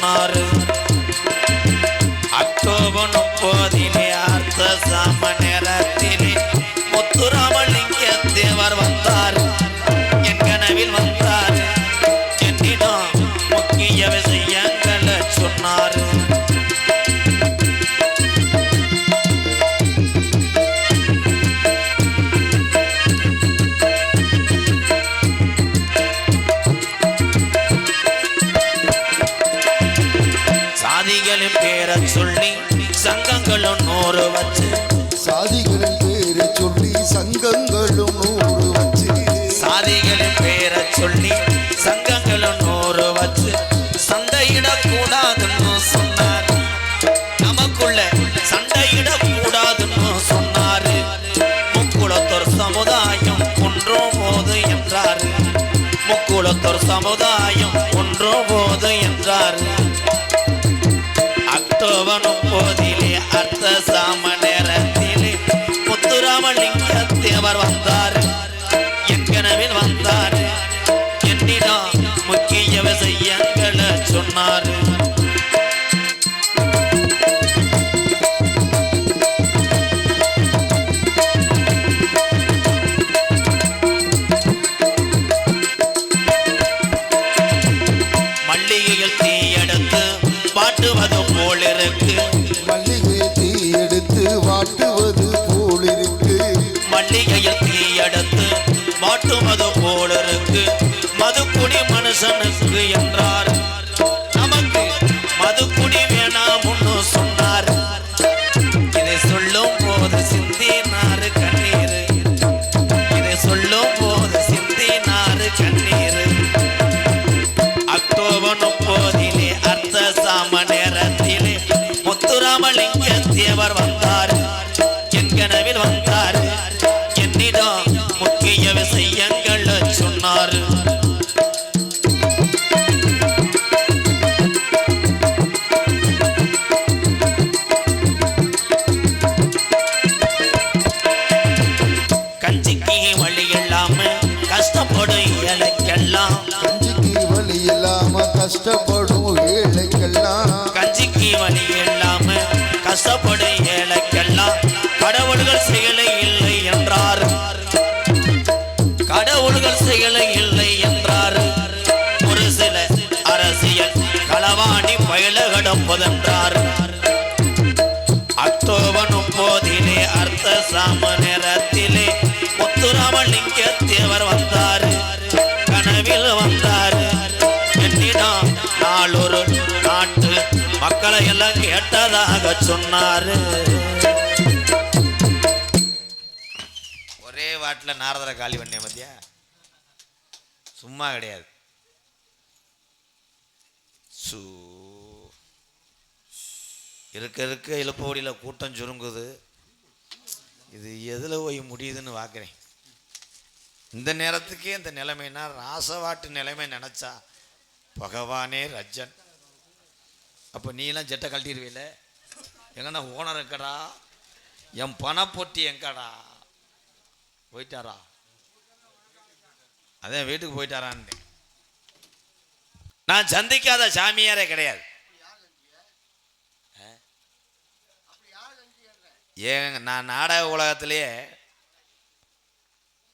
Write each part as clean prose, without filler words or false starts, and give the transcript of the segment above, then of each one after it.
சொன்னாரு. அக்டோபர் 30 அர்த்த சாம நேரத்திலே முத்துராமலிங்க தேவர் வந்தார். என் கனவில் வந்தார். என்னிடம் முக்கிய விஷயங்களை சொன்னார். சாதிகளின் பேரை சொல்லி சங்கங்களும் 100 வச்சு. சாதிகளின் பேரை சொல்லி சங்கங்களும் 100 வச்சு. சாதிகளின் பேரை சொல்லி சங்கங்களும் 100 வச்சு. சண்டையிடக்கூடாதுன்னு சொன்னார். நமக்குள்ள சண்டையிடக்கூடாதுன்னு சொன்னாரு. முக்குளத்தோர் சமுதாயம் ஒன்றும் போது என்றார். முக்குளத்தோர் சமுதாயம் ஒன்றும் போது என்றார். அக்டோபர் 30 அர்த்த சாம நேரத்திலே முத்துராமலிங்க தேவர் வந்தார். என் கனவில் வந்தார். என்னிடம் முக்கிய விஷயங்களை சொன்னார். மல்லிகையில் தீ எடுத்து வாட்டுவது போல் இருக்கு. மல்லிகை தீ எடுத்து வாட்டுவது போல் இருக்கு. மல்லிகையில் தீ எடுத்து வாட்டுவது போல் இருக்கு. மதுக்குடி மனுஷனுக்கு என்றார். நமக்கு மதுக்குடி வேணாம்னு சொன்னார். இதை சொல்லும் போது சிந்தினாரு கண்ணீர். இதை சொல்லும் போது சிந்தினாரு கண்ணீர். அக்டோபர் 30 அர்த்த சாம நேரத்திலே முத்துராமலிங்க தேவர் வந்தார். என் கனவில் வந்தார். என்னிடம் முக்கிய விஷயங்கள் சொன்னார். கஞ்சிக்கு வழி இல்லாம கஷ்டப்படும் ஏழைக்கெல்லாம். கஞ்சிக்கு வழி இல்லாம கஷ்டப்படும் ஏழைக்கெல்லாம். கஞ்சிக்கு வழி இல்லாம கஷ்டப்படும் ஏழைக்கெல்லாம் கடவுள்கள் செயலை இல்லை என்றார். கடவுள்கள் செயலை இல்லை என்றார். ஒரு சில அரசியல் களவாணி பயில கடப்பதென்றார். அக்டோபர் 30 அர்த்த சாம நேரத்திலே முத்துராமலிங்க தேவர் வந்தார். கனவில் வந்தார். என்னிடம் நாளொரு நாட்டு மக்களை எல்லாம் கேட்டதாக சொன்னாரு. ஒரே வாட்டில் நாரதரை காலி பண்ண மத்தியா சும்மா கிடையாது. இருக்க இருக்க இழுப்பவடியில் கூட்டம் சுருங்குது. இது எதில் போய் முடியுதுன்னு பார்க்குறேன். இந்த நேரத்துக்கே இந்த நிலைமைனா ராசவாட்டு நிலைமை நினச்சா பகவானே ரஜன். அப்போ நீலாம் ஜெட்டை கழட்டிடுவீல. எங்கன்னா ஓனர் எங்கடா, என் பணப்பொட்டி எங்கடா போயிட்டாரா? அதான் வீட்டுக்கு போயிட்டாரான்னு. நான் சந்திக்காத சாமியாரே கிடையாது. ஏன் நான் நாடக உலகத்திலேயே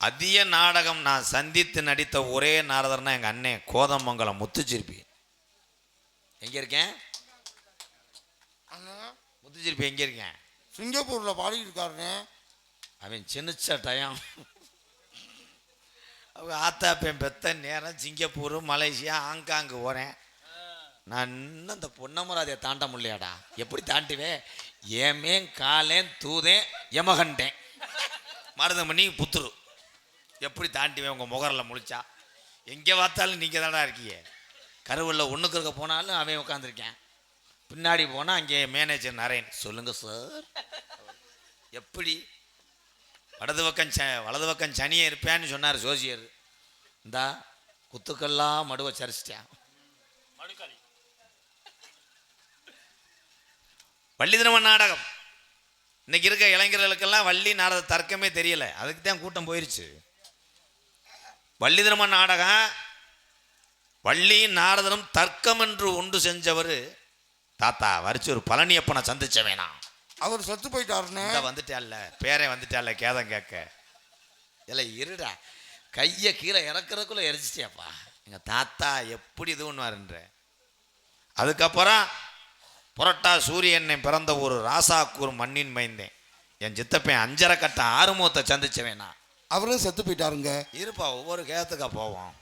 அதிக நாடகம் நான் சந்தித்து நடித்த ஒரே நாரதர்னா எங்கள் அண்ணன் கோதமங்கலம் முத்துச்சிற்பி. எங்கே இருக்கேன்? முத்துச்சிற்பி எங்கே இருக்கேன்? சிங்கப்பூரில் பாடிட்டு இருக்காருன்னு. அவன் சின்ன டயம். அவங்க ஆத்தாப்பேன் பெத்த நேரம் சிங்கப்பூர், மலேசியா, ஹாங்காங்கு போகிறேன். நான் இன்னும் இந்த பொன்னமராதியை தாண்ட முடியாடா. எப்படி தாண்டுவேன்? ஏமேன் காலேன் தூதேன் யமகண்டேன் மருதமணி புத்துரு. எப்படி தாண்டிவேன்? உங்கள் முகரில் முழிச்சா எங்கே பார்த்தாலும் நீங்கள் தானடா இருக்கீங்க. கருவலில் ஒன்றுக்கு இருக்க போனாலும் அவன் உட்காந்துருக்கேன். பின்னாடி போனால் அங்கே மேனேஜர் நரேன். சொல்லுங்கள் சார். எப்படி வலது பக்கம் சனியை இருப்பேன்னு சொன்னார் ஜோசியர். இந்தா குத்துக்கெல்லாம் மடுவை சரிச்சிட்டேன். வள்ளி திருமண நாடகம் இன்னைக்கு இருக்க இளைஞர்களுக்கெல்லாம் வள்ளி நாடக தர்க்கமே தெரியல. அதுக்கு தான் கூட்டம் போயிருச்சு. வள்ளி திருமண நாடகம் வள்ளியும் நாரதனும் தர்க்கம் என்று ஒன்று செஞ்சவர் தாத்தா வரிச்சு ஒரு பழனியப்பனை சந்திச்ச வேணாம். அவர் செத்து போயிட்டாருண்ணே. வந்துட்டால பேரே வந்துட்டால கேதம் கேட்க. இல்லை இருடா, கையை கீழே இறக்குறதுக்குள்ள எரிச்சிட்டியாப்பா. எங்கள் தாத்தா எப்படி இது பண்ணுவாருன்ற. அதுக்கப்புறம் புரட்டா சூரியனை பிறந்த ஒரு ராசாக்கூர் மண்ணின் மைந்தேன் என் சித்தப்பேன் அஞ்சரை கட்ட ஆறுமுகத்தை சந்திச்ச வேணாம். அவரும் செத்து போயிட்டாருங்க. இருப்பா, ஒவ்வொரு கேதத்துக்கா போவோம்.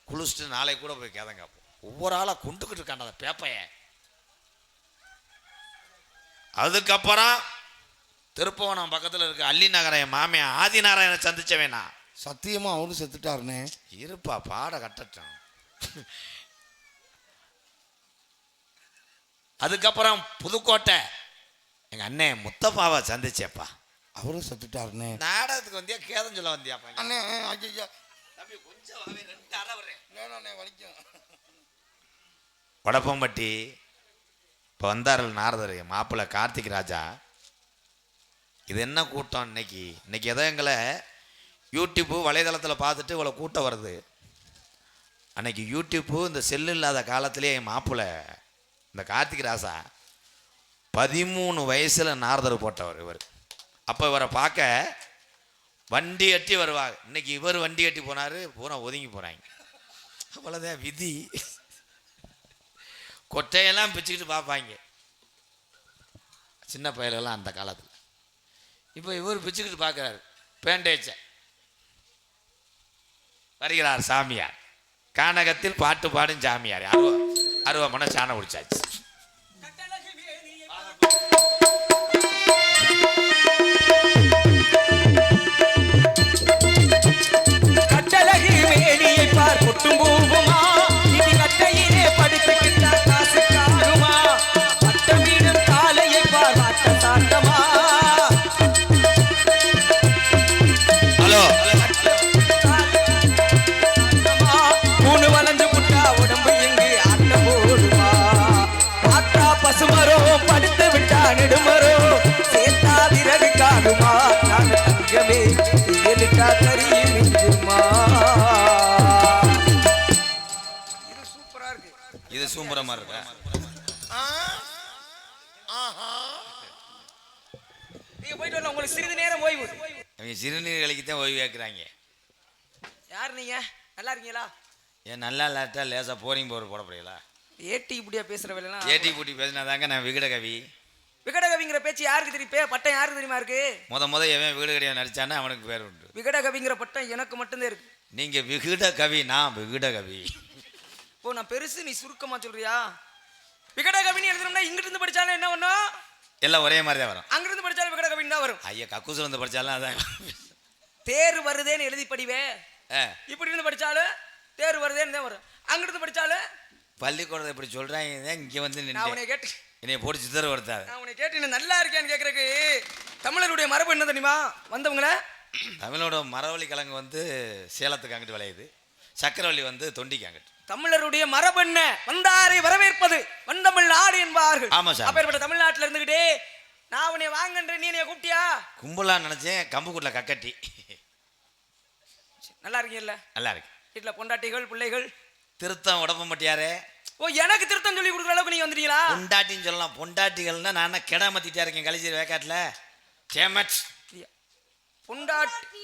குளிச்சுட்டு நாளைக்கு கூட போய் கேதம் கேட்போம். ஒவ்வொரு ஆளாக கொண்டுக்கிட்டு இருக்காண்ட அந்த பேப்பைய. அதுக்கப்புறம் திருப்பவனம் பக்கத்தில் இருக்க அல்லி நகர என் மாமியா ஆதிநாராயணனை சந்திச்ச வேணாம். சத்தியமா அவரும் செத்துட்டாருண்ணே. இருப்பா, பாட கட்டட்டும். அதுக்கப்புறம் புதுக்கோட்டை எங்க அண்ணன் முத்தப்பாவை சந்திச்சேப்பா. அவரும் செத்துட்டாருண்ணே. நாடகத்துக்கு வந்தியா கேதம் சொல்ல வந்தியாப்பா? அண்ணே ஐயா தம்பி கொஞ்சம் வாவே, 2 அரை வரேன். வேணாண்ணே வலிக்கும். வடப்பம்பட்டி இப்போ வந்தார்கள் நாரதர் மாப்பிள்ளை கார்த்திக் ராஜா. இது என்ன கூட்டம் இன்னைக்கு? இன்னைக்கு எதோ எங்களை யூடியூப்பு வலைதளத்தில் பார்த்துட்டு இவ்வளோ கூட்டம் வருது. அன்னைக்கு யூடியூப்பு இந்த செல்லு இல்லாத காலத்திலே என் மாப்பிள்ளை இந்த கார்த்திக் ராஜா 13 வயசில் நாரதர் போட்டவர் இவர். அப்போ இவரை பார்க்க வண்டி கட்டி வருவாங்க. இன்னைக்கு இவர் வண்டி கட்டி போனார், பூரா ஒதுங்கி போகிறாங்க. அவ்வளோதான் விதி. கொட்டையெல்லாம் பிச்சுக்கிட்டு பார்ப்பாங்க சின்ன பயலெல்லாம் அந்த காலத்தில். இப்போ இவர் பிச்சுக்கிட்டு பார்க்குறாரு பேண்டேச்ச. வருகிறார் சாமியார். கானகத்தில் பாட்டு பாடும் சாமியார். அருவா மன சாண குடிச்சாச்சு. கட்டழகி மேனியை பார் கொட்டும் பூவுமா, இது கட்டையிலே படித்துக்கிட்ட காசு காணுமா, பட்டம் வீடும் காலையை பார் வாட்ட சாட்டமா. ஹலோ, மூணு வளர்ந்து புட்டா உடம்பு எங்கு ஆட்ட போடுமா, ஆத்தா பசுமரோ படுத்து விட்டா நெடுமரோ சேர்த்தா விறகு காணுமா, நான் தங்கமே இயலுக்கா கரியும் மிஞ்சுமா. இது சூப்பரா இருக்கு. இது சூம்பரமா இருக்கா? நீங்க போயிட்டு வரலாம், உங்களுக்கு சிறிது நேரம் ஓய்வு. அவங்க சிறுநீர் கழிக்கத்தான் ஓய்வு கேட்குறாங்க. யார் நீங்க? நல்லா இருக்கீங்களா? ஏன் நல்லா இல்லாட்டா லேசாக போரிங் போர் போட முடியல? ஏட்டி இப்படியா பேசுற வேலைலாம்? ஏடி பூட்டி பேசினாதாங்க நான் விகட கவி. விகடகவிங்கிற பேச்சு யாருக்கு தெரியும்? பட்டம் யாருக்கு தெரியுமா இருக்கு? முத எவன் விகட கவியை நடிச்சானே அவனுக்கு பேர் உண்டு. விகடகவிங்கிற பட்டம் எனக்கு மட்டும்தான் இருக்கு. நீங்க விகட கவி, நான் விகட கவி. ஓ, நான் பெருசு, நீ சுருக்கமா சொல்றியா? விகடகவின்னு எழுதணும்னா இங்கிட்டு இருந்து படிச்சாலும் என்ன பண்ணும்? எல்லாம் ஒரே மாதிரி தான் வரும். அங்கிருந்து படிச்சாலும் விகடகவின்னு தான் வரும். ஐயா, கக்கூசில் வந்து படிச்சாலும் அதான். தேர் வருதேன்னு எழுதி படிவே. ஆ, இப்படி இருந்து படிச்சாலும் தேர் வருதேன்னு தான் வரும். அங்கிருந்து படிச்சாலும் பள்ளிக்கூடத்தை இப்படி சொல்றாங்க. இங்கே வந்து நான் உன்னை கேட்டு என்னை போட்டு சித்தர வருத்தாது. நான் உன்னை கேட்டு நீ நல்லா இருக்கியான்னு கேட்கறதுக்கு தமிழருடைய மரபு என்ன தெரியுமா? வந்தவங்கள தமிழோட மரவள்ளி கிழங்கு வந்து சேலத்துக்கு அங்கிட்டு விளையுது, சக்கரவள்ளி வந்து தொண்டிக்கு அங்கிட்டு. தமிழருடைய மரபு என்ன? வந்தாரை வரவேற்பது வந்தமிழ் நாடு என்பார்கள். ஆமா சார். அப்பேற்பட்ட தமிழ்நாட்டில் இருந்துகிட்டே நான் உன்னை வாங்கன்ற நீ என்னைய கூப்பிட்டியா? கும்பலா நினைச்சேன், கம்புக்குள்ள கக்கட்டி. நல்லா இருக்கீங்கல்ல? நல்லா இருக்கு. வீட்டில் பொண்டாட்டிகள் பிள்ளைகள் திருத்தம் உடம்பமாட்டியாரே. ஓ, எனக்கு திருத்தம் சொல்லி கொடுக்குற அளவுக்கு நீங்க வந்துட்டீங்களா? பொண்டாட்டின்னு சொல்லலாம். பொண்டாட்டிகள்னா நான் கிடா மத்திட்டா இருக்கேன் கழிச்சு வேக்காட்டில். சேமட் பொண்டாட்டி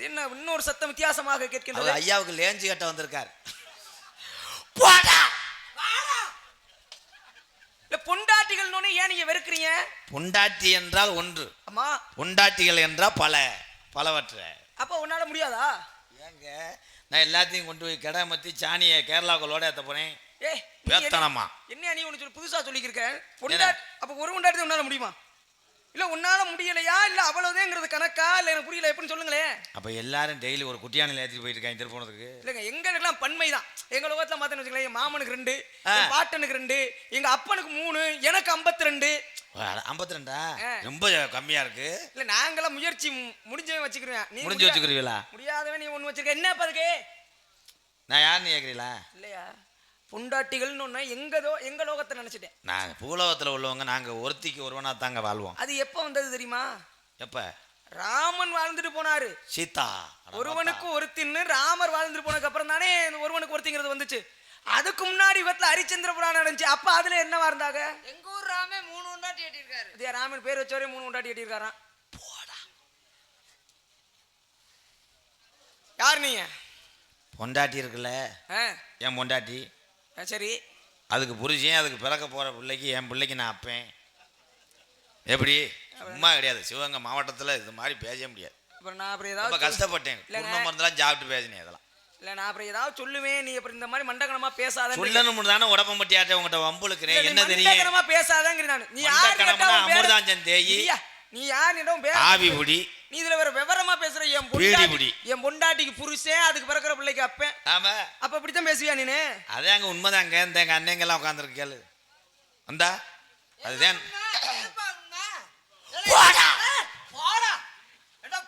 என்ன இன்னொரு சத்தம் வித்தியாசமாக கேட்கின்றது. ஐயாவுக்கு லேஞ்சு கட்ட வந்திருக்கார். பொண்டாட்டிகள் ஏன் நீங்க வெறுக்கிறீங்க? பொண்டாட்டி என்றால் ஒன்று, அம்மா. பொண்டாட்டிகள் என்றால் பலவற்ற. அப்ப உன்னால முடியாதா? ஏங்க, நான் எல்லாத்தையும் கொண்டு போய் கிடா மத்தி சாணியை கேரளாவுக்குள்ளோட ஏற்ற போனேன். பேத்தனமா என்ன நீ ஒன்று சொல்லி புதுசா சொல்லிக்கிருக்க? பொண்டாட்டி அப்ப ஒரு பொண்டாட்டி உன்னால முடியுமா? இல்ல உன்னால முடியலையா? இல்ல அவ்வளவுதேங்கிறது கணக்கா? இல்ல எனக்கு புரியல, எப்படின்னு சொல்லுங்களேன். அப்ப எல்லாரும் டெய்லி ஒரு குட்டியானில் ஏற்றிட்டு போயிட்டு இருக்காங்க திருப்பணத்துக்கு. இல்லைங்க, எங்களுக்கெல்லாம் பன்மைதான். எங்க லோகத்துல மாத்தன்னு வச்சுக்கலாம், என் மாமனுக்கு 2, என் பாட்டனுக்கு 2, எங்க அப்பனுக்கு 3, எனக்கு 52. 52? ரொம்ப கம்மியா இருக்கு. இல்ல நாங்களாம் முயற்சி முடிஞ்சவன் வச்சுக்கிறேன். நீ முடிஞ்சு வச்சுக்கிறீங்களா? முடியாதவன் நீ ஒண்ணு வச்சிருக்க. என்ன அதுக்கு? நான் யாருன்னு கேட்குறீங்களா? இல்லையா, பொண்டாட்டிகள்னு ஒன்று எங்க லோகத்தை நினைச்சிட்டேன். நாங்கள் பூலோகத்தில் உள்ளவங்க, நாங்கள் ஒருத்திக்கு ஒருவனா தாங்க வாழ்வோம். அது எப்போ வந்தது தெரியுமா? எப்போ? ராமன் வாழ்ந்துட்டு போனாரு. சீதா ஒருவனுக்கு ஒருத்தின்னு ராமர் வாழ்ந்துட்டு போனதுக்கு அப்புறம் தானே ஒருவனுக்கு ஒருத்திங்கிறது வந்துச்சு. அதுக்கு முன்னாடி இவத்துல ஹரிச்சந்திர புராணம் நடந்துச்சு. அப்ப அதுல என்னவா இருந்தாங்க? எங்க ஊர் ராமே 3 உண்டாட்டி ஏட்டிருக்காரு. இதே ராமன் பேர் வச்சவரே 3 உண்டாட்டி ஏட்டிருக்காராம். யார் நீங்க? பொண்டாட்டி இருக்குல்ல, என் பொண்டாட்டி. சரி, அதுக்கு புரிஞ்சேன், அதுக்கு பிறக்க போற பிள்ளைக்கு, என் பிள்ளைக்கு நான் அப்பேன். எப்படி? சும்மா கிடையாது. சிவகங்கை மாவட்டத்தில் இது மாதிரி பேச முடியாது. அப்புறம் நான் அப்புறம் ரொம்ப ஏதாவது கஷ்டப்பட்டேன். குடும்ப மருந்தெல்லாம் சாப்பிட்டு பேசினேன். இதெல்லாம் இல்ல, நான் அப்புறம் ஏதாவது சொல்லுவேன். நீ அப்புறம் இந்த மாதிரி மண்டகனமா பேசாத. சொல்லணும் தானே உடம்பம்பட்டி ஆட்ட உங்கள்கிட்ட வம்புழுக்கிறேன். என்ன தெரியும்? மண்டகனமா பேசாதங்கிற நான். நீ யார் அமிர்தாஞ்சன் தேயி, நீ யார் இடம் பேர் ஆவி புடி. நீ இதுல வேற விவரமா பேசுற. என் பொண்டாட்டிக்கு புருஷன், அதுக்கு பிறக்கிற பிள்ளைக்கு அப்பேன். ஆமா, அப்ப இப்படித்தான் பேசுவியா நீனு? அதே அங்க உண்மைதாங்க. இந்த எங்க அண்ணங்க எல்லாம் உட்காந்துருக்கு கேளு. வந்தா அதுதான்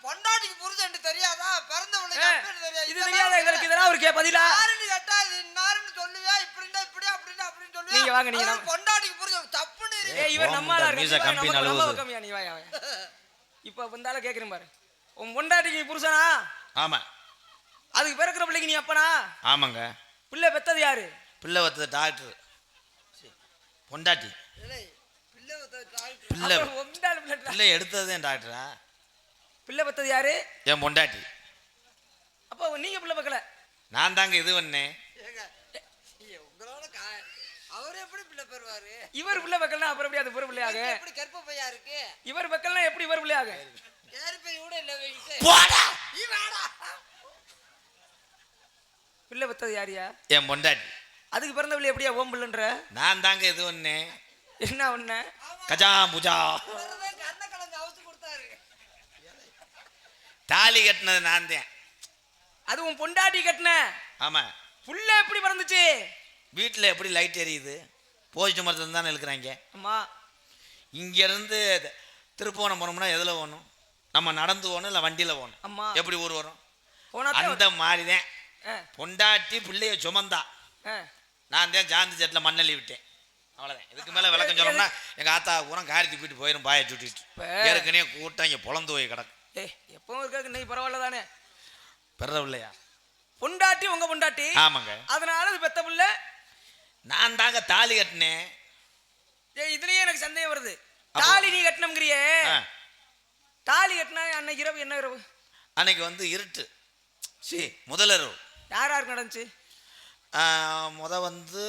பொண்டாட்டிக்கு புரிஞ்சு தெரியாதா? பிறந்த இது தெரியாத எங்களுக்கு இதெல்லாம் ஒரு பதிலா கேட்டா இது இன்னாருன்னு சொல்லுவே. இப்படின்னா இப்படி அப்படின்னா அப்படின்னு சொல்லுவே. நீங்க வாங்க, நீங்க பொண்டாட்டிக்கு புரிஞ்சு தப்புன்னு. இவர் நம்மளா கம்பி கம்மியா. நீ வாயா. இப்ப வந்தால கேக்குறேன் பாரு. உன் பொண்டாட்டிக்கு புருஷனா? ஆமா. அதுக்கு பிறக்கிற பிள்ளைக்கு நீ அப்பனா? ஆமாங்க. பிள்ளை பெத்தது யாரு? பிள்ளை பெத்தது டாக்டர். பொண்டாட்டி பிள்ளை எடுத்தது டாக்டரா? பிள்ளை பெத்தது யாரு? என் பொண்டாட்டி. அப்ப நீங்க பிள்ளை பெக்கல? நான் தாங்க இது பண்ணேன். உங்களோட அவர் எப்படி பிள்ளை பெறுவாரு? இவர் பிள்ளை பெக்கலனா அப்புறம் எப்படி அது பிள்ளையாக? எப்படி கற்ப பையா இருக்கு? இவர் பெக்கலனா எப்படி இவர் பிள்ளையாக? கேர்பை கூட இல்ல வைக்கிட்டு. போடா நீ வாடா. பிள்ளை பெத்தது யாரியா? என் பொண்டாட்டி. அதுக்கு பிறந்த பிள்ளை எப்படியா ஓம் பிள்ளைன்ற? நான் தாங்க இது பண்ணேன். என்ன ஒண்ணு? கஜா புஜா கண்ண கலந்து அவுத்து கொடுத்தாரு. தாலி கட்டினது நான் தான். அது உன் பொண்டாட்டி கட்டின? ஆமா. புள்ள எப்படி பிறந்துச்சு? வீட்டில் எப்படி லைட் எரியுது? போஸ்ட் மரத்துல தானே இருக்கிறாங்க. ஆமா. இங்கேருந்து திருப்போணம் போனோம்னா எதில் போகணும்? நம்ம நடந்து போகணும் இல்லை வண்டியில் போகணும். ஆமா. எப்படி ஊர் வரும்? அந்த மாதிரி தான் பொண்டாட்டி பிள்ளைய சுமந்தா. நான் தான் ஜாந்தி செட்டில் மண்ணள்ளி விட்டேன். அவ்வளோதான். இதுக்கு மேலே விளக்கம் சொல்லணும்னா எங்கள் ஆத்தா ஊரம் காரி தூக்கிட்டு போயிடும் பாயை சுட்டிட்டு. ஏற்கனவே கூட்டம் இங்கே பொழந்து போய் கிடக்கு. எப்பவும் இருக்க நீ பரவாயில்ல தானே? பெற பிள்ளையா? பொண்டாட்டி உங்க பொண்டாட்டி. ஆமாங்க. அதனால அது பெத்த பிள்ளை. நான் தாங்க தாலி கட்டினேன். இதுலயே எனக்கு சந்தேகம் வருது. தாலி நீ கட்டணுங்கிறியே, தாலி கட்டினா அன்னைக்கு இரவு என்ன இரவு? அன்னைக்கு வந்து இருட்டு. முதலிரவு. யார் யாருக்கு நடந்துச்சு? வந்து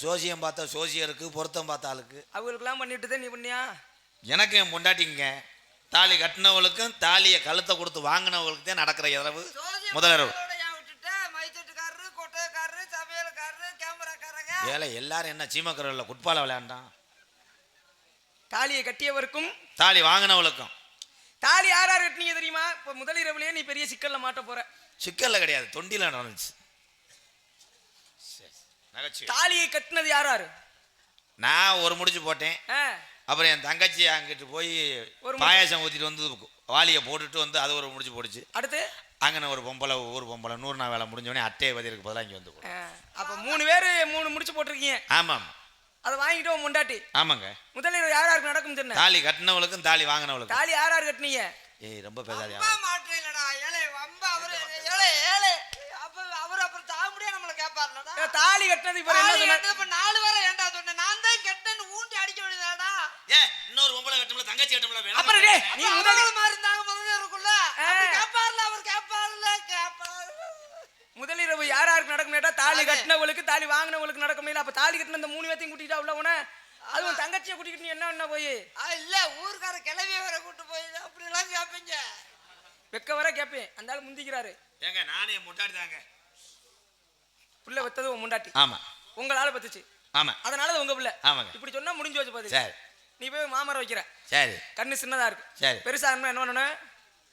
சோசியம் பார்த்த சோசியருக்கு, பொருத்தம் பார்த்த ஆளுக்கு, அவங்களுக்குலாம் பண்ணிட்டு தான் நீ பண்ணியா? எனக்கு என் பொண்டாட்டிங்க. தாலி கட்டினவளுக்கும் தாலியை கழுத்தை கொடுத்து வாங்கினவளுக்கு தான் நடக்கிற இரவு முதலிரவு. ஏழை எல்லாரும் என்ன சீமக்கரில் குட்பால விளையாண்டான். தாலியை கட்டியவருக்கும் தாலி வாங்கினவளுக்கும். தாலி யார் யார் கட்டினீங்க தெரியுமா? இப்போ முதலிரவுலயே நீ பெரிய சிக்கல்ல மாட்ட போற. சிக்கல்ல கிடையாது, தொண்டில நடந்துச்சு. தாலியை கட்டினது யார் யாரு? நான் ஒரு முடிச்சு போட்டேன். அப்புறம் என் தங்கச்சி அங்கிட்டு போய் பாயாசம் ஊற்றிட்டு வந்து வாலியை போட்டுட்டு வந்து அது ஒரு முடிச்சு போட்டுச்சு. அடுத்து அங்கே ஒரு பொம்பளை, ஒரு பொம்பளை 100 நாள் வேலை முடிஞ்சோடனே அட்டையை பதிலுக்கு பதிலாக இங்கே வந்து. அப்போ 3 பேர் 3 முடிச்சு போட்டிருக்கீங்க. ஆமாம். அதை வாங்கிட்டு முண்டாட்டி. ஆமாங்க. முதலில் யார் யாருக்கு நடக்கும் தெரியும்? தாலி கட்டினவளுக்கும் தாலி வாங்கினவளுக்கும். தாலி யார் யார் கட்டினீங்க? ஏய் ரொம்ப பேசாதே. தாலி கட்டினது இப்ப என்ன சொன்ன? 4 வரை ஏண்டா சொன்ன? நான் தான் கெட்டன்னு ஊண்டி அடிக்க வேண்டியதாடா. இன்னொரு பொம்பளை கட்டம்ல தங்கச்சி கட்டம்ல வேணும். அப்புறம் டேய் நீ முதல்ல மாதிரி இருந்தாங்க முதல்ல இருக்குல்ல. அப்படி கேப்பார்ல, அவர் கேப்பார்ல, கேப்பார். முதலிரவு யார் யாருக்கு நடக்கும் கேட்டா தாலி கட்டினவளுக்கு தாலி வாங்கினவளுக்கு நடக்கும். இல்ல அப்ப தாலி கட்டின அந்த 3 பேத்தையும் கூட்டிட்டா உள்ள போன. அதுவும் தங்கச்சியை கூட்டிட்டு நீ என்ன போய்? இல்ல ஊர்க்கார கிளவிய வர கூட்டு போய் அப்படி எல்லாம் கேப்பீங்க. வெக்க வர கேப்பேன். அந்த ஆளு முந்திக்கிறாரு. ஏங்க நானே முட்டாடி தாங்க. புள்ள வெத்தது உன் முண்டாட்டி. ஆமா. உங்களால பத்துச்சு. ஆமா. அதனால உங்க புள்ள. ஆமாங்க. இப்படி சொன்னா முடிஞ்சு வச்சு பாத்து. சரி. நீ போய் மாமரம் வைக்கிற. சரி. கண்ணு சின்னதா இருக்கு. சரி. பெருசா இருந்தா என்ன பண்ணணும்?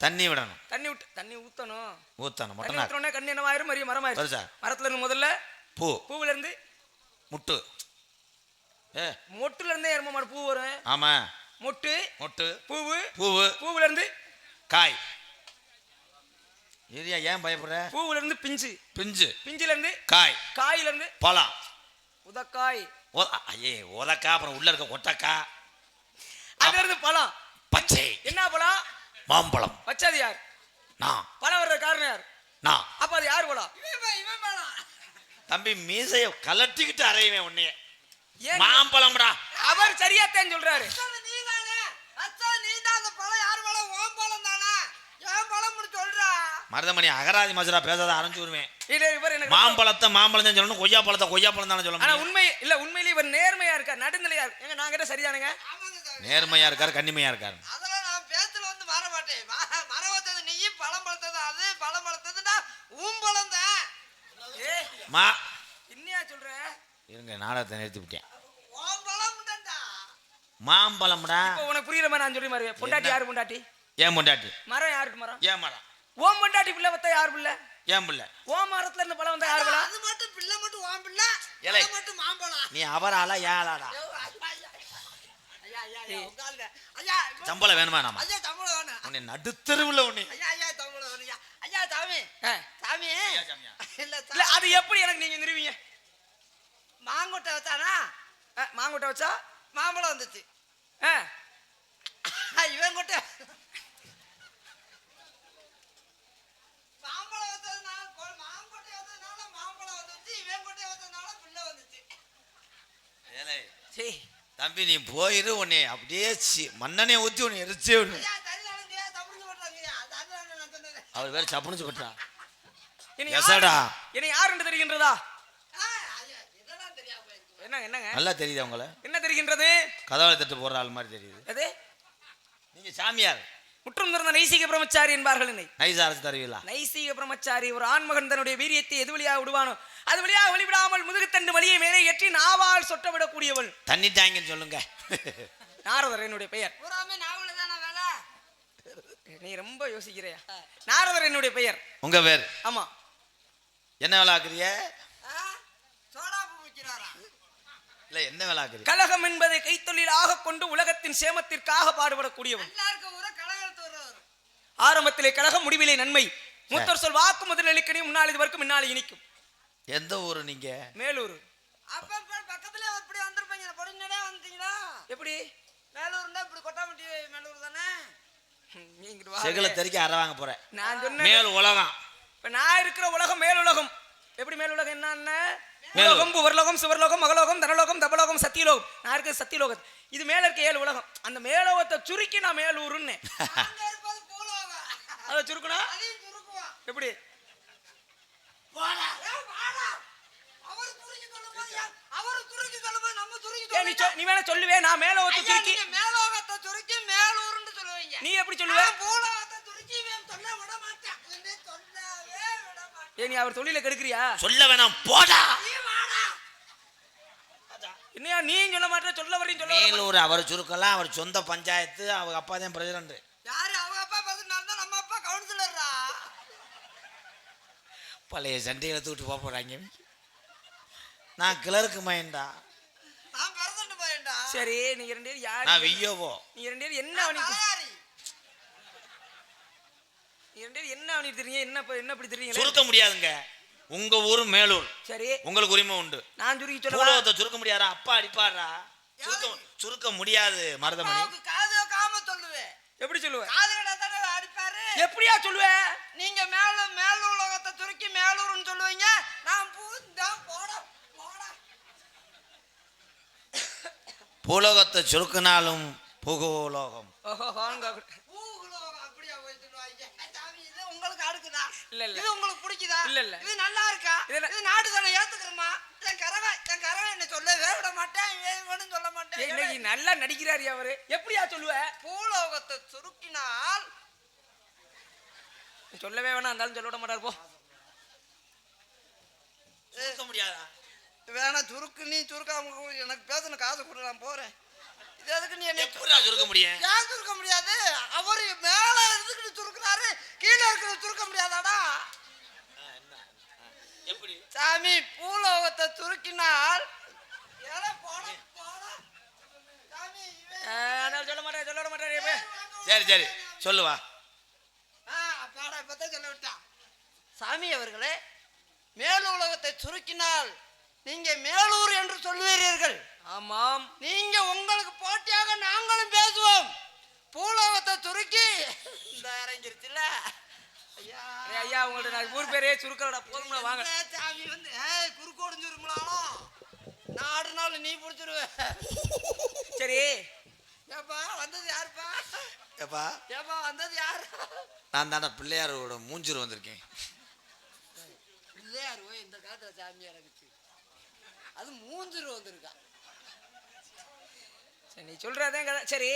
தண்ணி விடணும். தண்ணி ஊத்தணும். ஊத்தணும். தண்ணி ஊத்தறோனே கண்ணு என்னவாயிரும்? மரிய மரமாயிரும். பெருசா. மரத்துல இருந்து முதல்ல பூ. பூவுல இருந்து முட்டு. மொட்டுல இருந்தே எரும மாடு பூ வரும். ஆமா. மொட்டு, பூவு, பூவுல இருந்து காய். ஏரியா ஏன் பயப்படுற? பூவுல இருந்து பிஞ்சு, பிஞ்சுல இருந்து காய், காயில இருந்து பழம், உதக்காய். உதக்கா, அப்புறம் உள்ள இருக்க கொட்டக்கா, அதுல இருந்து பழம். பச்சை. என்ன பழம்? மாம்பழம். வச்சது யார்? நான். பழம் வர்ற காரணம் யார்? நான். அப்ப அது யார் பழம்? இவன் பழம். தம்பி மீசைய கலட்டிக்கிட்டு அறையுவேன் உன்னைய. ஏன்? மாம்பழம்டா. அவர் சரியாத்தான் சொல்றாரு. நீதானே அச்சா, நீதான் அந்த பழம். யார் பழம்? ஓம் பழம் தானே. ஏன் பழம்னு சொல்றா? மருதமணி அகராதி மசுரா பேசாத அரைஞ்சு விடுவேன். இல்ல இவர் எனக்கு மாம்பழத்தை மாம்பழம் தான் சொல்லணும், கொய்யா பழத்தை கொய்யா பழம் தானே சொல்ல ஆனா முடியும். உண்மை இல்ல, உண்மையிலேயே இவர் நேர்மையா இருக்கார், நடுநிலையா இருக்கு. எங்க நான் கிட்ட சரிதானுங்க? ஆமாங்க சாமி. நேர்மையா இருக்காரு, கன்னிமையா இருக்காரு. அதெல்லாம் நான் பேத்துல வந்து மாற மாட்டேன். மரம் வளர்த்தது நீ, பழம் வளர்த்தது அது, பழம் வளர்த்ததுன்னா ஊம்பழம் தான். ஏ மா என்னையா சொல்ற? இருங்க, நாடகத்தை நிறுத்தி விட்டேன். ஓம்பழம் தான்டா. மாம்பழம்டா. இப்போ உனக்கு புரியுற மாதிரி நான் சொல்லி மாதிரி. பொண்டாட்டி யாரு பொண்டாட்டி? ஏன் பொண்டாட்டி? மரம் யாருக்கு மரம்? ஏன் மரம்? ஓம் பொண்டாட்டி பிள்ளை வத்தா யார் பிள்ளை? ஏன் பிள்ளை? ஓம் மரத்துல இருந்து பழம் வந்தா யார் பழம்? அது மட்டும் பிள்ளை மட்டும் ஓம் பிள்ளை, ஏலே. அது மட்டும் மாம்பழம். நீ அவராளா ஏழாடா? ஐயா ஐயா ஐயா உட்கார்ல. ஐயா சம்பளம் வேணுமா? நாம ஐயா தமிழ் வேணும். உன்னை நடுத்தருவுல உன்னை. ஐயா ஐயா தமிழ் வேணும். ஐயா ஐயா சாமி சாமி இல்ல இல்ல அது எப்படி எனக்கு நீங்க நிறுவீங்க? மாங்கொட்டை வச்சானா மாங்கொட்டை வச்சா மாம்பழம் வந்துச்சு. இவன் கொட்டை மாம்பழம் வச்சதுனால மாங்கொட்டை வச்சதுனால மாம்பழம் வந்துச்சு. இவன் கொட்டை வச்சதுனால பிள்ளை வந்துச்சு. ஏலே, சரி தம்பி நீ போயிரு, உன்னை அப்படியே மண்ணெண்ணெய் ஊத்தி உன்னை எரிச்சே விடு. ஐயா சரிதானுங்கய்யா, தமிழ்ந்து போட்டாங்கய்யா. அதுதான் நான் சொன்னது. அவர் வேற சப்புனுச்சு கொட்டா. என்னை எசடா. என்னை யார் என்று தெரிகின்றதா? ஐயா இதெல்லாம் தெரியாம போயிருக்கு. என்னங்க நல்லா தெரியுது உங்களை. என்ன தெரிகின்றது? கதவளை தட்டு போடுற ஆள் மாதிரி தெரியுது. அது நீங்க சாமியார். முற்றும் திறந்த நைசீக பிரம்மச்சாரி என்பார்கள் என்னை. நைசா அரைச்சு தருவீங்களா? நைசீக பிரம்மச்சாரி. ஒரு ஆண்மகன் தன்னுடைய வீரியத்தை எது வழியாக விடுவானோ அது வழியாக வெளிவிடாமல் முதுகுத்தண்டு வழியை மேலே ஏற்றி நாவால் சொட்டவிடக்கூடியவள். தண்ணி தாங்கன்னு சொல்லுங்க. நாரதர் என்னுடைய பெயர். பூராமே நாவல தானே வேலை. நீ ரொம்ப யோசிக்கிறையா? நாரதர் என்னுடைய பெயர். உங்க பேர்? ஆமா. என்ன வேலை ஆக்குறிய? சோடா பூ விற்கிறாரா? இல்ல என்ன வேலை ஆக்குறீங்க? கலகம் என்பதை கைத்தொழிலாக கொண்டு உலகத்தின் சேமத்திற்காக பாடுபடக்கூடியவன். எல்லாருக்கும் ஊர கலகலத்து வருவார். ஆரம்பத்திலே கலகம், முடிவிலே நன்மை. மூத்தர் சொல் வாக்கு முதலில் முன்னால் இது வரைக்கும் முன்னாலே இனிக்கும். எந்த ஊரு நீங்க? மேலூர். அப்ப பக்கத்துல இப்படி வந்திருப்பீங்க. பொடிநடே வந்துட்டீங்களா? எப்படி? மேலூர்னா இப்படி கொட்டாமட்டி மேலூர் தானே. நீங்க வா. செகுல தெறிக்க அற வாங்க போறேன். நான் சொன்னேன் மேல் உலகம். இப்ப நான் இருக்கிற உலகம் மேல் உலகம். எப்படி மேல் உலகம்? என்னன்னா மேல் உலகம், புவர்லோகம், சிவர்லோகம், மகலோகம், தனலோகம், தபலோகம், சத்தியலோகம். நான் இருக்கிற சத்தியலோகம். இது மேல இருக்க 7 உலகம். அந்த மேலோகத்தை சுருக்கி நான் மேலூருன்னு. அங்க இருப்பது பூலோகம். அதை சுருக்குனா அதையும் சுருக்குவான். எப்படி? வாடா. வாடா. அவர் துருக்கி சொல்லும்போது அவர் துருக்கி சொல்லும்போது நம்ம துருக்கி ஏ, நீ வேணா சொல்லுவே. நான் மேலோகத்தை சுருக்கி. நீங்க மேலோகத்தை துருக்கி மேலூர்னு சொல்லுவீங்க. நீ எப்படி சொல்லுவ? நான் பூலோகத்தை துருக்கி இவன் சொல்ல விட மாட்டேன். என்னை சொல்லவே விட மாட்டேன். ஏ, நீ அவர் தொழில கெடுக்கிறியா? சொல்ல வேணாம் போடா. நீ வாடா. என்னையா நீ சொல்ல மாட்டே? சொல்ல வரீங்க சொல்ல வரீங்க. மேலூர் அவர் சுருக்கலாம். அவர் சொந்த பஞ்சாயத்து. அவங்க அப்பா தான் பிரசிடண்ட். யாரு அவங்க அப்பா பார்த்து நடந்தா நம்ம அப்பா கவுன்சிலர்ரா. பழைய சண்டைகளை தூக்கிட்டு போக போறாங்க. நான் கிளருக்கு மயன்டா. நான் பிரசிடண்ட் போயேன்டா. சரி, நீங்க ரெண்டு பேரும் யாரு? நான் வியோவோ. நீங்க ரெண்டு பேரும் என்ன பண்ணி தலையாரி. நீங்க ரெண்டு பேரும் என்ன பண்ணிட்டு இருக்கீங்க? என்ன இப்படி தெரியுங்க? சுருக்க முடியாதுங்க. உங்க ஊரு மேலூர். சரி, உங்களுக்கு உரிமை உண்டு. நான் சுருக்கி சொல்லவா? பூலோகத்தை சுருக்க முடியாதா? அப்பா அடிப்பாடுறா. சுருக்க முடியாது மருதமணி. அப்பாவுக்கு காது காம சொல்லுவேன். எப்படி சொல்லுவ? காது கடை அடிப்பாரு. எப்படியா சொல்லுவ? நீங்க மேல உலகத்தை சுருக்கி மேலூர்னு சொல்லுவீங்க. நான் பூந்தா போட போட. பூலோகத்தை சுருக்கினாலும் புகோலோகம். ஓஹோ, வாங்க. பூலோகம் அப்படியே போய் சொல்லுவாங்க. சாமி இது உங்களுக்கு அடுக்குதா? இல்ல, இல்ல. இது உங்களுக்கு பிடிக்குதா? இல்ல, இல்ல. இது நல்லா இருக்கா? இது நாடு தானே ஏத்துக்கிறோமா? என் கரவை என்ன சொல்லவே விட மாட்டேன். வேணும்னு சொல்ல மாட்டேன். இன்னைக்கு நல்லா நடிக்கிறாரு அவரு. எப்படியா சொல்லுவ? பூலோகத்தை சுருக்கினால் சொல்லவே வேணாம், இருந்தாலும் சொல்ல விட மாட்டாரு. போ. சுருக்க முடியாதா? வேணா சுருக்கு. நீ சுருக்காம எனக்கு பேசணும் காசு கொடு, நான் போறேன். இது எதுக்கு நீ என்ன எப்படிடா சுருக்க முடியும்? ஏன் சுருக்க முடியாது? அவரு மேல இருந்துக்கிட்டு சுருக்குறாரு, கீழே இருக்கிறது சுருக்க முடியாதாடா? எப்படி? சாமி பூலோகத்தை சுருக்கினால் சாமி நான் சொல்ல மாட்டேன், சொல்ல விட மாட்டாரு. சரி சரி சொல்லுவா. சொல்ல விட்டான். சாமி அவர்களே, மேல் உலகத்தை சுருக்கினால் நீங்க மேலூர் என்று சொல்லுவீர்கள். ஆமாம். நீங்க உங்களுக்கு போட்டியாக நாங்களும் பேசுவோம். பூலோகத்தை சுருக்கி இந்த இறங்கிருச்சுல ஐயா ஏய் ஐயா உங்கள்ட்ட நான் ஊர் பேரே சுருக்கலடா போதும்ல வாங்க இந்த சாமி வந்து குறுக்கோடு சுருங்களாம் நாடு நாள் நீ பிடிச்சிருவ சரி ஏப்பா வந்தது யாருப்பா ஏப்பா ஏப்பா வந்தது யாரு நான் தானே பிள்ளையாரோட மூஞ்சூர் வந்திருக்கேன். பிள்ளையார் போய் இந்த காலத்துல சாமி இறங்குச்சு அது மூஞ்சிரு வந்திருக்கா சரி நீ சொல்றதே கதை சரி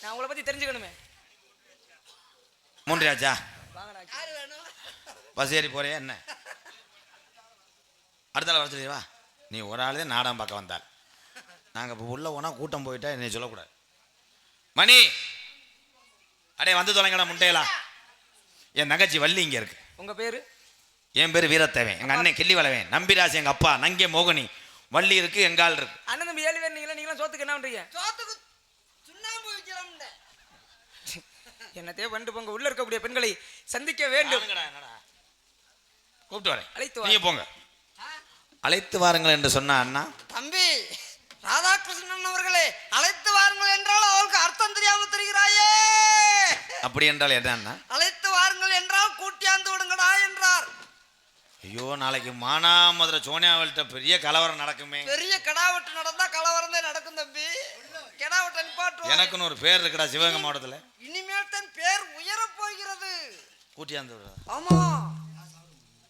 நான் உங்களை பத்தி தெரிஞ்சுக்கணுமே மூன்றியாச்சா வாங்கடா யாரு வேணும் பஸ் ஏறி போறியா என்ன? அடுத்தால வர சொல்லிடுவா. நீ ஒரு ஆள் தான் நாடகம் பார்க்க வந்தாள். நாங்கள் இப்போ உள்ளே போனால் கூட்டம் போயிட்டா என்னை சொல்லக்கூடாது. மணி அடே வந்து தொலைங்கடா முட்டையலா. என் தங்கச்சி வள்ளி இங்கே இருக்கு. உங்க பேரு? என் பேர் வீரத்தேவன். எங்கள் அண்ணன் கிள்ளி வளவேன். நம்பிராசி எங்கள் அப்பா. நங்கே மோகனி. வள்ளி இருக்கு. எங்கால் இருக்கு. அண்ணன் தம்பி 7 பேர் நீங்களும் சோத்துக்கு என்ன பண்றீங்க? சோத்துக்கு சுண்ணாம்பு வைக்கலாம்டா என்னத்தையே பண்ணிட்டு போங்க. உள்ள இருக்கக்கூடிய பெண்களை சந்திக்க வேண்டும். கூப்பிட்டு வரேன். அழைத்து நீங்க போங்க. அழைத்து வாருங்கள் என்று சொன்ன அண்ணா தம்பி ராதாகிருஷ்ணன் அவர்களே அழைத்து வாருங்கள் என்றால் அவருக்கு அர்த்தம் தெரியாம தெரிகிறாயே. அப்படி என்றால் என்ன அண்ணா? அழைத்து வாருங்கள் என்றால் கூட்டியாந்து விடுங்கடா என்றார். ஐயோ நாளைக்கு மானாமதுரை சோனியாவல்கிட்ட பெரிய கலவரம் நடக்குமே. பெரிய கடாவட்டு நடந்தா கலவரம் தான் நடக்கும் தம்பி. கடாவட்ட நிப்பாட்டு. எனக்குன்னு ஒரு பேர் இருக்குடா சிவகங்கை மாவட்டத்தில். இனிமேல் தன் பேர் உயரப் போகிறது. கூட்டியாந்து விடுறா. ஆமா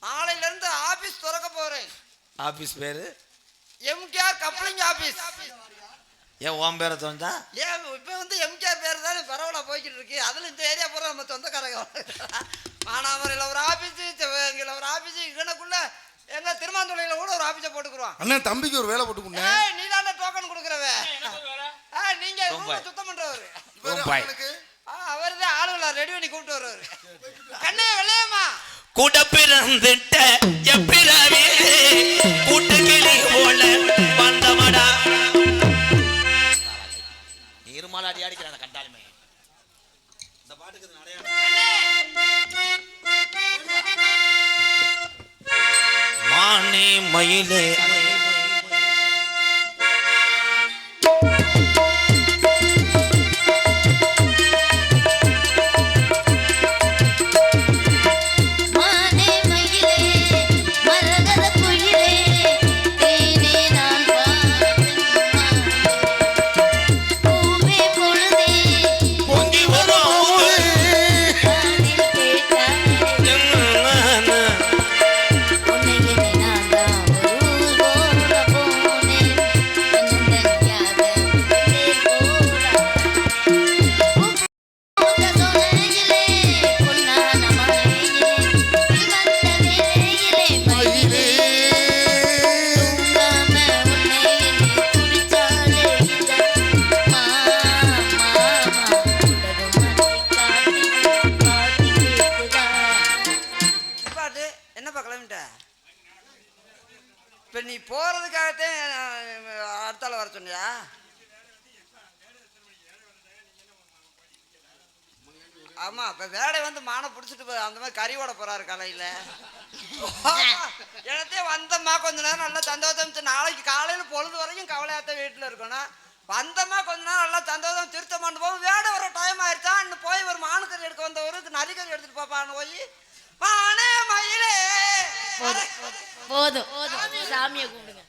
நாளையில இருந்து ஆபீஸ் திறக்க போறேன். ஆபீஸ் பேரு எம்கேஆர் கப்ளிங் ஆபீஸ். ஏன் உன் பேரை தோஞ்சா? ஏன் இப்ப வந்து எம்கேஆர் பேர் தானே பரவலா போய்கிட்டு இருக்கு. அதுல இந்த ஏரியா பூரா நம்ம சொந்தக்காரங்க. மானாமரையில் ஒரு ஆபீஸ், சிவகங்கையில் ஒரு ஆபீஸ், இங்கனக்குள்ள எங்க திருமாந்துளையில கூட ஒரு ஆபீஸை போட்டுக்குருவான். அண்ணன் தம்பிக்கு ஒரு வேலை போட்டு கொடுங்க. நீ தானே டோக்கன் கொடுக்குறவ. நீங்க சுத்தம் பண்றவரு. அவரு தான் ஆளுங்கள ரெடி பண்ணி கூப்பிட்டு வருவாரு. கண்ணே வெள்ளையம்மா கூட பிறந்துட்ட எப்பிரவே கூட்டுக்கிளி போல வந்தமடா. இருமாலாடி அடிக்கிறான கண்டாலுமே இந்த பாட்டுக்கு மானே மயிலே இப்ப நீ போறதுக்காகத்தான் அடுத்தால வர சொன்னியா? ஆமா இப்ப வேடை வந்து மானை பிடிச்சிட்டு அந்த மாதிரி கறி ஓட போறாரு காலையில. எனத்தே வந்தம்மா கொஞ்ச நேரம் நல்லா சந்தோஷம். நாளைக்கு காலையில பொழுது வரைக்கும் கவலையாத்த வீட்டுல இருக்கணும். வந்தம்மா கொஞ்ச நேரம் நல்லா சந்தோஷம் திருத்தம் பண்ணு போவோம். வேடை வர டைம் ஆயிடுச்சா இன்னும் போய் ஒரு மானு கறி எடுக்க வந்தவருக்கு நரிக்கறி எடுத்துட்டு போப்பான்னு போய் மானே மயிலே போதும் சாமியை கூப்பிடுங்க.